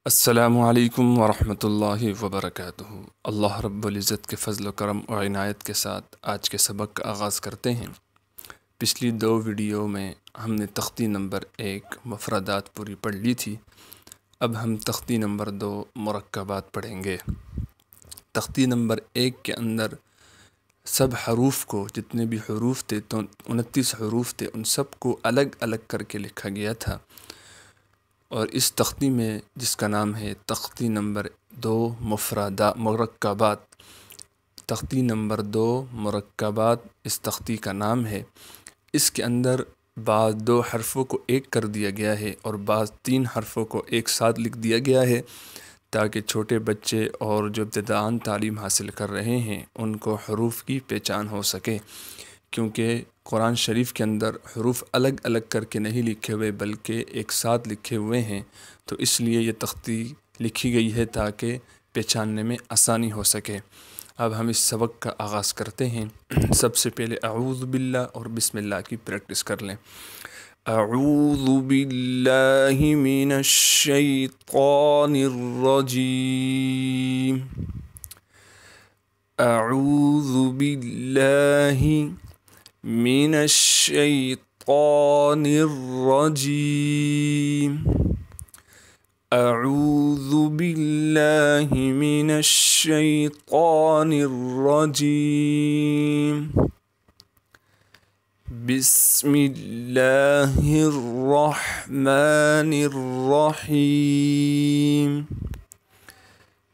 السلام علیکم ورحمۃ اللہ وبرکاتہ۔ اللہ رب العزت کے فضل و کرم و عنایت کے ساتھ آج کے سبق کا آغاز کرتے ہیں۔ پچھلی 2 ویڈیو میں ہم نے تختی نمبر 1 مفردات پوری پڑھ لی تھی۔ اب ہم تختی نمبر 2 مرکبات پڑھیں گے۔ تختی نمبر 1 کے اندر سب حروف کو، جتنے بھی حروف تھے تو 29 حروف تھے، ان سب کو الگ الگ کر کے لکھا گیا تھا۔ اور اس تختی میں جس کا نام ہے تختی نمبر 2 مرکبات، تختی نمبر 2 مرکبات اس تختی کا نام ہے۔ اس کے اندر بعض 2 حرفوں کو ایک کر دیا گیا ہے اور بعض 3 حرفوں کو ایک ساتھ لکھ دیا گیا ہے، تاکہ چھوٹے بچے اور جو ابتداءً تعلیم حاصل کر رہے ہیں ان کو حروف کی پہچان ہو سکے، کیونکہ قرآن شریف کے اندر حروف الگ الگ کر کے نہیں لکھے ہوئے بلکہ ایک ساتھ لکھے ہوئے ہیں، تو اس لیے یہ تختی لکھی گئی ہے تاکہ پہچاننے میں آسانی ہو سکے۔ اب ہم اس سبق کا آغاز کرتے ہیں۔ سب سے پہلے اعوذ باللہ اور بسم اللہ کی پریکٹس کر لیں۔ اعوذ باللہ من الشیطان الرجیم۔ اعوذ باللہ من الشیطان الرجیم۔ اعوذ باللہ من الشیطان الرجیم۔ بسم اللہ الرحمن الرحیم۔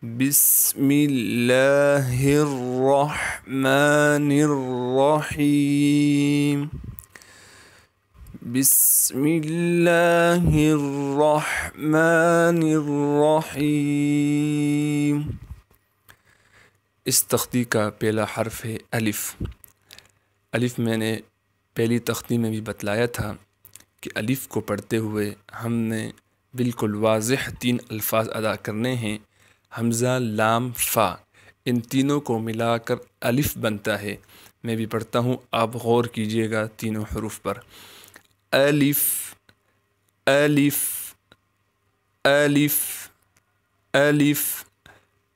بسم اللہ الرحمن الرحیم۔ بسم اللہ الرحمن الرحیم۔ اس تختی کا پہلا حرف ہے الف۔ الف میں نے پہلی تختی میں بھی بتلایا تھا کہ الف کو پڑھتے ہوئے ہم نے بالکل واضح 3 الفاظ ادا کرنے ہیں۔ حمزہ، لام، فا، ان تینوں کو ملا کر الف بنتا ہے۔ میں بھی پڑھتا ہوں، آپ غور کیجئے گا تینوں حروف پر۔ الف، الف، الف، الف،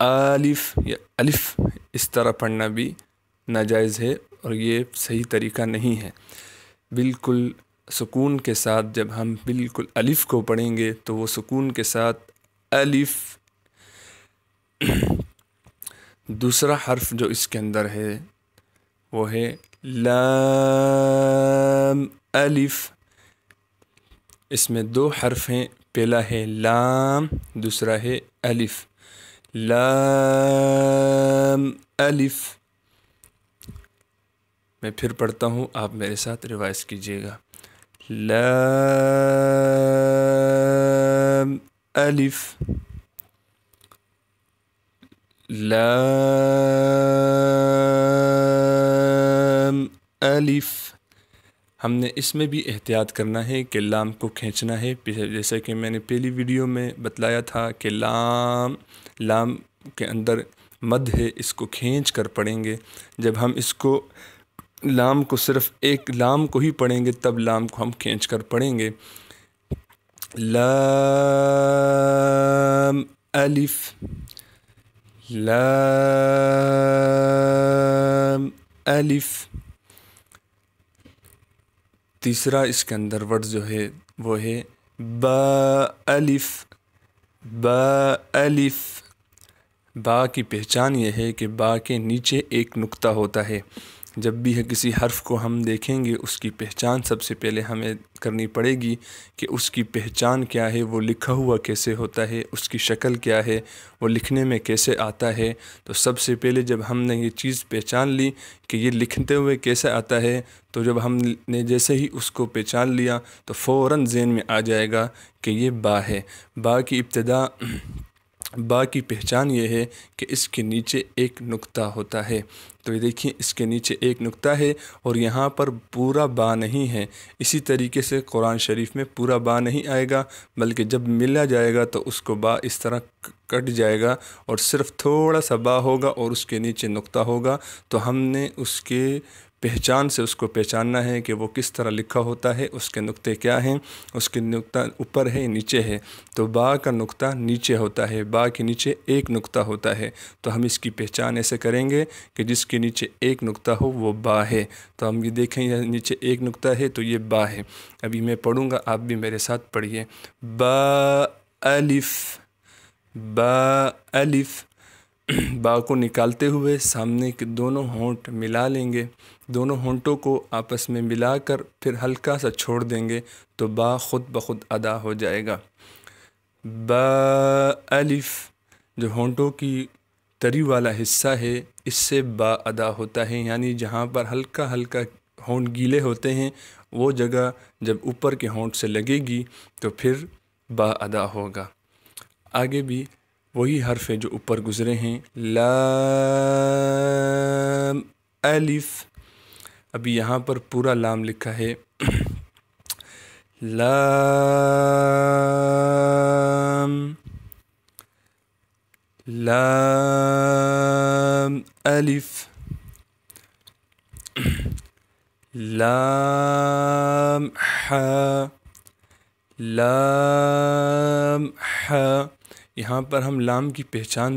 الف یا الف، اس طرح پڑھنا بھی ناجائز ہے اور یہ صحیح طریقہ نہیں ہے۔ بالکل سکون کے ساتھ جب ہم بالکل الف کو پڑھیں گے تو وہ سکون کے ساتھ الف۔ دوسرا حرف جو اس کے اندر ہے وہ ہے لام الف۔ اس میں 2 حرف ہیں، پہلا ہے لام، دوسرا ہے الف۔ لام الف۔ میں پھر پڑھتا ہوں، آپ میرے ساتھ ریوائز کیجیے گا۔ لام الف، لام الف۔ ہم نے اس میں بھی احتیاط کرنا ہے کہ لام کو کھینچنا ہے، جیسا کہ میں نے پہلی ویڈیو میں بتلایا تھا کہ لام کے اندر مد ہے، اس کو کھینچ کر پڑھیں گے۔ جب ہم اس کو لام کو صرف ایک لام کو ہی پڑھیں گے تب لام کو ہم کھینچ کر پڑھیں گے۔ لام الف، لام الف۔ تیسرا اس کے اندر ورڈ جو ہے وہ ہے با الف۔ با الف۔ با کی پہچان یہ ہے کہ با کے نیچے ایک نقطہ ہوتا ہے۔ جب بھی کسی حرف کو ہم دیکھیں گے اس کی پہچان سب سے پہلے ہمیں کرنی پڑے گی کہ اس کی پہچان کیا ہے، وہ لکھا ہوا کیسے ہوتا ہے، اس کی شکل کیا ہے، وہ لکھنے میں کیسے آتا ہے۔ تو سب سے پہلے جب ہم نے یہ چیز پہچان لی کہ یہ لکھتے ہوئے کیسے آتا ہے، تو جب ہم نے جیسے ہی اس کو پہچان لیا تو فوراً ذہن میں آ جائے گا کہ یہ با ہے۔ با کی ابتدا، با کی پہچان یہ ہے کہ اس کے نیچے ایک نقطہ ہوتا ہے۔ تو یہ دیکھیں، اس کے نیچے ایک نقطہ ہے اور یہاں پر پورا با نہیں ہے۔ اسی طریقے سے قرآن شریف میں پورا با نہیں آئے گا، بلکہ جب ملا جائے گا تو اس کو با اس طرح کٹ جائے گا اور صرف تھوڑا سا با ہوگا اور اس کے نیچے نقطہ ہوگا۔ تو ہم نے اس کے پہچان سے اس کو پہچاننا ہے کہ وہ کس طرح لکھا ہوتا ہے، اس کے نقطے کیا ہیں، اس کے نقطہ اوپر ہے نیچے ہے۔ تو با کا نقطہ نیچے ہوتا ہے، با کے نیچے ایک نقطہ ہوتا ہے، تو ہم اس کی پہچان ایسے کریں گے کہ جس کے نیچے ایک نقطہ ہو وہ با ہے۔ تو ہم یہ دیکھیں یہ نیچے ایک نقطہ ہے تو یہ با ہے۔ ابھی میں پڑھوں گا، آپ بھی میرے ساتھ پڑھیے۔ با الف، با الف۔ با کو نکالتے ہوئے سامنے کے دونوں ہونٹ ملا لیں گے، دونوں ہونٹوں کو آپس میں ملا کر پھر ہلکا سا چھوڑ دیں گے تو با خود بخود ادا ہو جائے گا۔ با الف، جو ہونٹوں کی تری والا حصہ ہے اس سے با ادا ہوتا ہے، یعنی جہاں پر ہلکا ہلکا ہونٹ گیلے ہوتے ہیں وہ جگہ جب اوپر کے ہونٹ سے لگے گی تو پھر با ادا ہوگا۔ آگے بھی وہی حرف ہے جو اوپر گزرے ہیں، لام الف۔ ابھی یہاں پر پورا لام لکھا ہے، لام، لام الف، لام ح، لام ح۔ یہاں پر ہم لام کی پہچان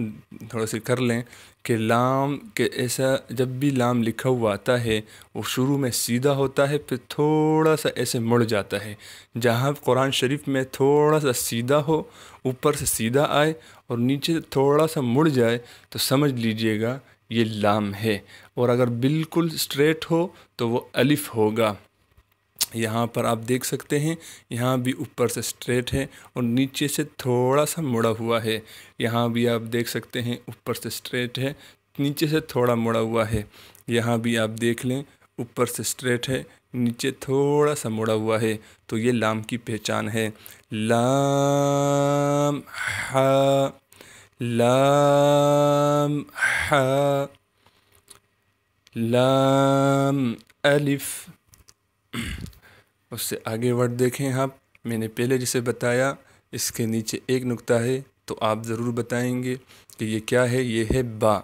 تھوڑا سی کر لیں کہ لام کے ایسا جب بھی لام لکھا ہوا آتا ہے وہ شروع میں سیدھا ہوتا ہے، پھر تھوڑا سا ایسے مڑ جاتا ہے۔ جہاں قرآن شریف میں تھوڑا سا سیدھا ہو، اوپر سے سیدھا آئے اور نیچے تھوڑا سا مڑ جائے تو سمجھ لیجئے گا یہ لام ہے، اور اگر بالکل اسٹریٹ ہو تو وہ الف ہوگا۔ یہاں پر آپ دیکھ سکتے ہیں یہاں بھی اوپر سے اسٹریٹ ہے اور نیچے سے تھوڑا سا مڑا ہوا ہے، یہاں بھی آپ دیکھ سکتے ہیں اوپر سے اسٹریٹ ہے، نیچے سے تھوڑا مڑا ہوا ہے، یہاں بھی آپ دیکھ لیں اوپر سے اسٹریٹ ہے، نیچے تھوڑا سا مڑا ہوا ہے، تو یہ لام کی پہچان ہے۔ لام ح، لام ح، لام الف۔ اس سے آگے ورڈ دیکھیں آپ، میں نے پہلے جسے بتایا اس کے نیچے ایک نقطہ ہے تو آپ ضرور بتائیں گے کہ یہ کیا ہے، یہ ہے با۔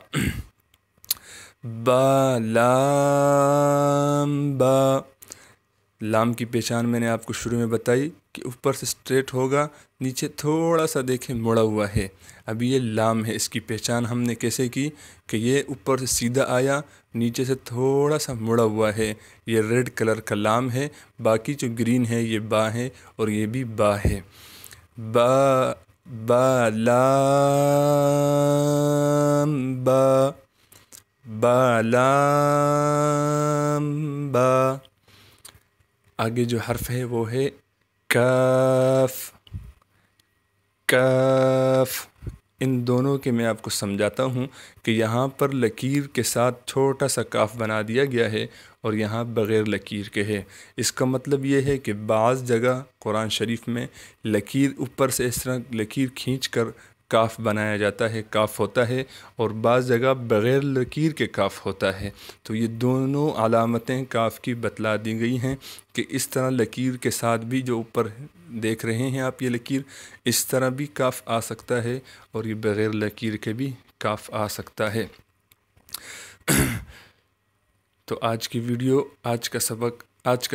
با، لام با۔ لام کی پہچان میں نے آپ کو شروع میں بتائی کہ اوپر سے اسٹریٹ ہوگا، نیچے تھوڑا سا دیکھیں مڑا ہوا ہے، ابھی یہ لام ہے۔ اس کی پہچان ہم نے کیسے کی کہ یہ اوپر سے سیدھا آیا، نیچے سے تھوڑا سا مڑا ہوا ہے، یہ ریڈ کلر کا لام ہے، باقی جو گرین ہے یہ با ہے اور یہ بھی با ہے۔ با، با لام با، با لام با۔ آگے جو حرف ہے وہ ہے کاف، کاف۔ ان دونوں کے میں آپ کو سمجھاتا ہوں کہ یہاں پر لکیر کے ساتھ چھوٹا سا کاف بنا دیا گیا ہے اور یہاں بغیر لکیر کے ہے۔ اس کا مطلب یہ ہے کہ بعض جگہ قرآن شریف میں لکیر اوپر سے اس طرح لکیر کھینچ کر کاف بنایا جاتا ہے، کاف ہوتا ہے، اور بعض جگہ بغیر لکیر کے کاف ہوتا ہے۔ تو یہ دونوں علامتیں کاف کی بتلا دی گئی ہیں کہ اس طرح لکیر کے ساتھ بھی جو اوپر دیکھ رہے ہیں آپ یہ لکیر، اس طرح بھی کاف آ سکتا ہے اور یہ بغیر لکیر کے بھی کاف آ سکتا ہے۔ تو آج کی ویڈیو، آج کا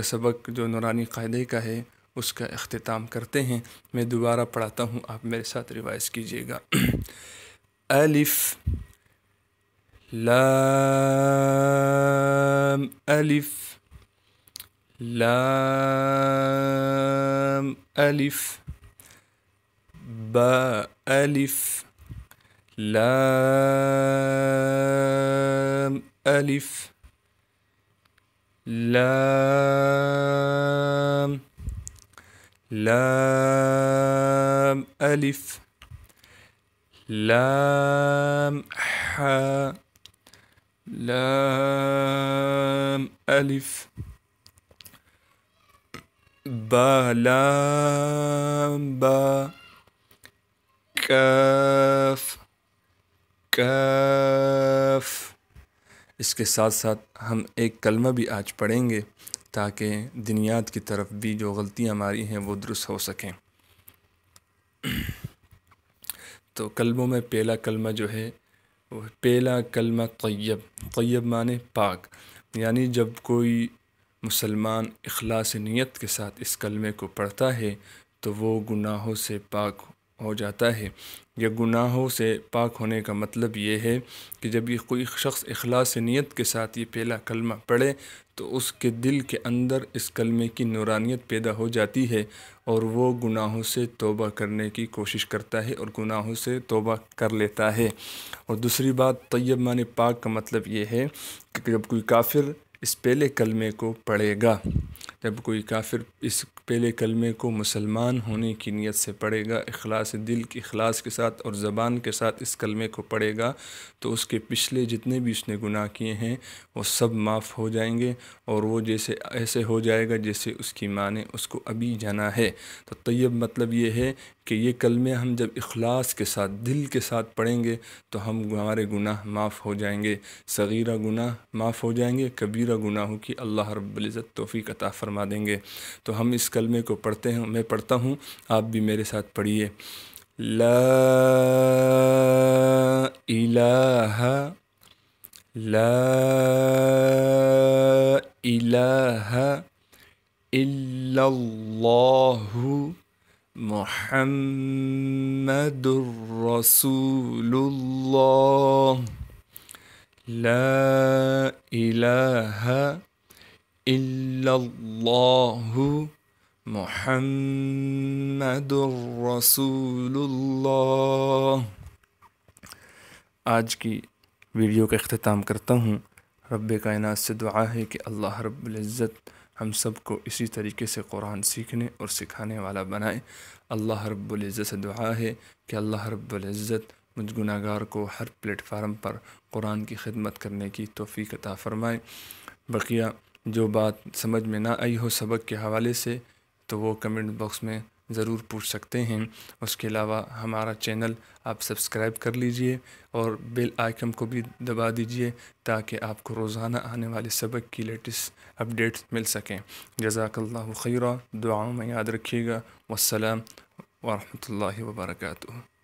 سبق جو نورانی قاعدے کا ہے اس کا اختتام کرتے ہیں۔ میں دوبارہ پڑھاتا ہوں، آپ میرے ساتھ ریوائز کیجئے گا۔ الف، لام الف، لام الف، با الف، لام الف، لام، لام الف، لام ح، لام الف، با لام با، کاف، کاف۔ اس کے ساتھ ساتھ ہم ایک کلمہ بھی آج پڑھیں گے تاکہ دنیات کی طرف بھی جو غلطیاں ہماری ہیں وہ درست ہو سکیں۔ تو کلموں میں پہلا کلمہ جو ہے وہ پہلا کلمہ طیب، طیب معنی پاک، یعنی جب کوئی مسلمان اخلاص نیت کے ساتھ اس کلمے کو پڑھتا ہے تو وہ گناہوں سے پاک ہو جاتا ہے۔ یا گناہوں سے پاک ہونے کا مطلب یہ ہے کہ جب یہ کوئی شخص اخلاص نیت کے ساتھ یہ پہلا کلمہ پڑھے تو اس کے دل کے اندر اس کلمے کی نورانیت پیدا ہو جاتی ہے اور وہ گناہوں سے توبہ کرنے کی کوشش کرتا ہے اور گناہوں سے توبہ کر لیتا ہے۔ اور دوسری بات، طیب معنی پاک کا مطلب یہ ہے کہ جب کوئی کافر اس پہلے کلمے کو پڑھے گا، جب کوئی کافر اس پہلے کلمے کو مسلمان ہونے کی نیت سے پڑھے گا، اخلاص دل کی اخلاص کے ساتھ اور زبان کے ساتھ اس کلمے کو پڑھے گا، تو اس کے پچھلے جتنے بھی اس نے گناہ کیے ہیں وہ سب معاف ہو جائیں گے اور وہ جیسے ایسے ہو جائے گا جیسے اس کی ماں نے اس کو ابھی جانا ہے۔ تو طیب مطلب یہ ہے کہ یہ کلمے ہم جب اخلاص کے ساتھ دل کے ساتھ پڑھیں گے تو ہمارے گناہ معاف ہو جائیں گے، صغیرہ گناہ معاف ہو جائیں گے، کبیرہ گناہوں کی اللہ رب العزت توفیق عطا فرما دیں گے۔ تو ہم اس کلمے کو پڑھتے ہیں، میں پڑھتا ہوں، آپ بھی میرے ساتھ پڑھیے۔ لا الہ لا الہ الا اللہ محمد رسول اللہ۔ لا الہ الا اللہ محمد رسول اللہ۔ آج کی ویڈیو کا اختتام کرتا ہوں۔ رب کائنات سے دعا ہے کہ اللہ رب العزت ہم سب کو اسی طریقے سے قرآن سیکھنے اور سکھانے والا بنائے۔ اللہ رب العزت سے دعا ہے کہ اللہ رب العزت مجھ گناہ گار کو ہر پلیٹ فارم پر قرآن کی خدمت کرنے کی توفیق عطا فرمائے۔ بقیہ جو بات سمجھ میں نہ آئی ہو سبق کے حوالے سے تو وہ کمنٹ باکس میں ضرور پوچھ سکتے ہیں۔ اس کے علاوہ ہمارا چینل آپ سبسکرائب کر لیجئے اور بیل آئیکن کو بھی دبا دیجئے تاکہ آپ کو روزانہ آنے والے سبق کی لیٹسٹ اپڈیٹس مل سکیں۔ جزاک اللہ خیرہ، دعاؤں میں یاد رکھیے گا۔ والسلام ورحمۃ اللہ وبرکاتہ۔